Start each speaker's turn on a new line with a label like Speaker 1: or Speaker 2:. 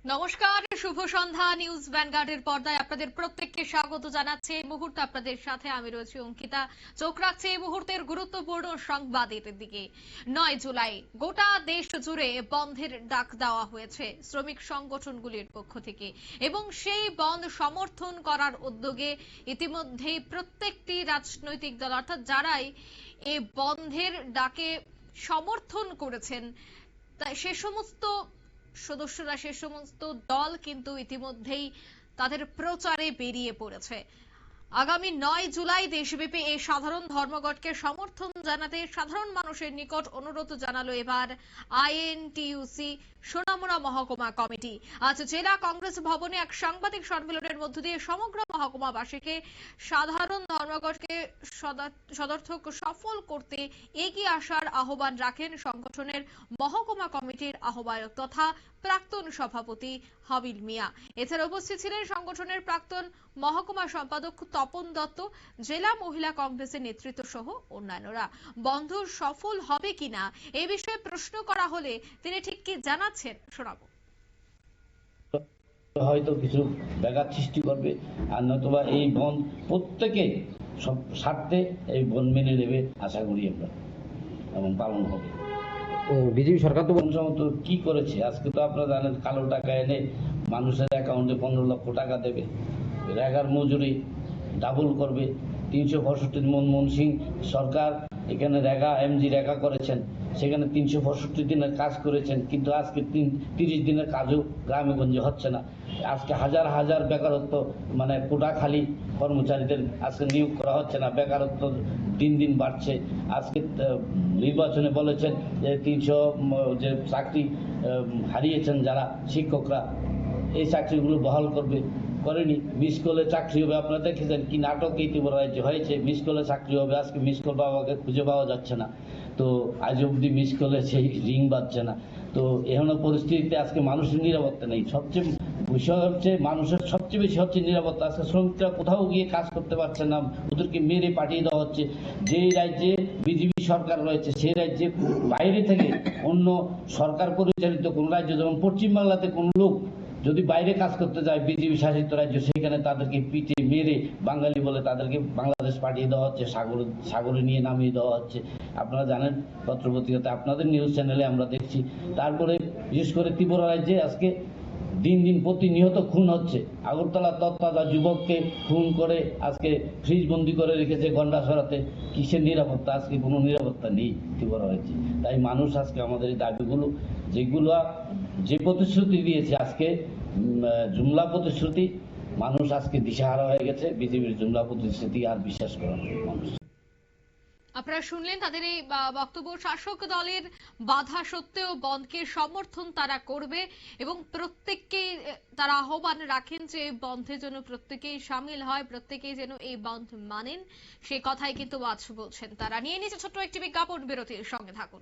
Speaker 1: নমস্কার, শুভ সন্ধ্যা। নিউজ ভ্যানগার্ডের পর্দায় আপনাদের প্রত্যেককে স্বাগত জানাচ্ছি। এই মুহূর্তে আপনাদের সাথে আমি রয়েছি অঙ্কিতা। চোখ রাখছে এই মুহূর্তের গুরুত্বপূর্ণ সংবাদের দিকে। 9 জুলাই গোটা দেশ জুড়ে বন্ধের ডাক দেওয়া হয়েছে শ্রমিক সংগঠনগুলির পক্ষ থেকে এবং সেই বন্ধ সমর্থন করার উদ্যোগে ইতিমধ্যেই প্রত্যেকটি রাজনৈতিক দল অর্থাৎ যারাই এই বন্ধের ডাকে সমর্থন করেছেন সে সমস্ত সদস্যরা, সে সমস্ত দল কিন্তু ইতিমধ্যেই তাদের প্রচারে বেরিয়ে পড়েছে। আগামী 9 জুলাই দেশব্যাপী এই সাধারণ ধর্মঘটকে সমর্থন জানাতে সাধারণ মানুষের নিকট অনুরোধ জানালো এবার আইএনটিইউসি সোনামুড়া মহকুমা কমিটি। আজ জেলা কংগ্রেস ভবনে এক সাংবাদিক সম্মেলনের মধ্য দিয়ে সমগ্র মহকুমাবাসীকে সাধারণ ধর্মঘটকে সদর্থক সফল করতে এগিয়ে আসার আহ্বান রাখেন সংগঠনের মহকুমা কমিটির আহ্বায়ক তথা প্রাক্তন সভাপতি হাবিল মিয়া। এছাড়া উপস্থিত ছিলেন সংগঠনের প্রাক্তন মহকুমা সম্পাদক তপন দত্ত, জেলা মহিলা কংগ্রেসের নেতৃত্ব সহ অন্যান্যরা। বন্ধ সফল হবে কিনা এই বিষয়ে প্রশ্ন করা হলে তিনি ঠিক কি জানাচ্ছেন শোনাবো।
Speaker 2: হয়তো কিছু ব্যাঘাত সৃষ্টি করবে, আর নতুবা এই বন্ধ প্রত্যেকে সব স্বার্থে এই বন্ধ মেনে নেবে আশা করি আমরা, এবং পালন হবে।
Speaker 3: বিজেপি সরকার তো
Speaker 2: সমত কি করেছে, আজকে তো আপনারা জানেন কালো টাকা এনে মানুষের অ্যাকাউন্টে 15 লক্ষ টাকা দেবে, রেগার মজুরি ডাবল করবে। 365 মনমোহন সিং সরকার এখানে রেগা এমজি রেগা করেছেন, সেখানে 365 দিনের কাজ করেছেন, কিন্তু আজকে 30 দিনের কাজও গ্রামে গঞ্জে হচ্ছে না। আজকে হাজার হাজার বেকারত্ব, মানে কোটা খালি কর্মচারীদের আজকে নিয়োগ করা হচ্ছে না, বেকারত্ব দিন দিন বাড়ছে। আজকে নির্বাচনে বলেছেন যে 300 যে চাকরি হারিয়েছেন যারা শিক্ষকরা, এই চাকরিগুলো বহাল করবে, করেনি। মিস কলে চাকরি হবে, আপনারা দেখেছেন কি নাটক এই ত্রিপুরা রাজ্যে হয়েছে। মিস কলে চাকরি হবে, আজকে মিস কল বাবাকে খুঁজে পাওয়া যাচ্ছে না, তো আজ অব্দি মিস কলে সেই রিং বাজছে না। তো এমন পরিস্থিতিতে আজকে মানুষের নিরাপত্তা নেই। সবচেয়ে বিষয় হচ্ছে মানুষের সবচেয়ে বেশি হচ্ছে নিরাপত্তা। আজকে শ্রমিকরা কোথাও গিয়ে কাজ করতে পারছে না, ওদেরকে মেরে পাঠিয়ে দেওয়া হচ্ছে। যেই রাজ্যে বিজেপি সরকার রয়েছে সেই রাজ্যে বাইরে থেকে অন্য সরকার পরিচালিত কোন রাজ্য, যেমন পশ্চিমবাংলাতে কোন লোক যদি বাইরে কাজ করতে যায় বিজেপি শাসিত রাজ্য, সেখানে তাদেরকে পিটে মেরে বাঙালি বলে তাদেরকে বাংলাদেশ পাঠিয়ে দেওয়া হচ্ছে, সাগরে নিয়ে নামিয়ে দেওয়া হচ্ছে। আপনারা জানেন পত্রপত্রিকাতে, আপনাদের নিউজ চ্যানেলে আমরা দেখছি। তারপরে বিশেষ করে ত্রিপুরা রাজ্যে আজকে দিন দিন প্রতিনিয়ত খুন হচ্ছে। আগরতলা তৎতাজা যুবককে খুন করে আজকে ফ্রিজ বন্দি করে রেখেছে গন্ডাছড়াতে। কিসের নিরাপত্তা? আজকে কোনো নিরাপত্তা নেই ত্রিপুরা রাজ্যে। তাই মানুষ আজকে আমাদের এই দাবিগুলো, যেগুলো যে প্রতিশ্রুতি দিয়েছে, আজকে জুমলা প্রতিশ্রুতি, মানুষ আজকে দিশাহারা হয়ে গেছে। বিজেপির জুমলা প্রতিশ্রুতি আর বিশ্বাস করা মানুষ।
Speaker 1: আপনারা শুনলেন তাদের এই বক্তব্য। শাসক দলের বাধা সত্ত্বেও বন্ধকে সমর্থন তারা করবে এবং প্রত্যেককেই তারা আহ্বান রাখেন যে বন্ধে যেন প্রত্যেকেই সামিল হয়, প্রত্যেকেই যেন এই বন্ধ মানেন, সে কথাই কিন্তু আজ বলছেন তারা। নিয়ে নিচ্ছে ছোট্ট একটি বিজ্ঞাপন বিরতির, সঙ্গে থাকুন।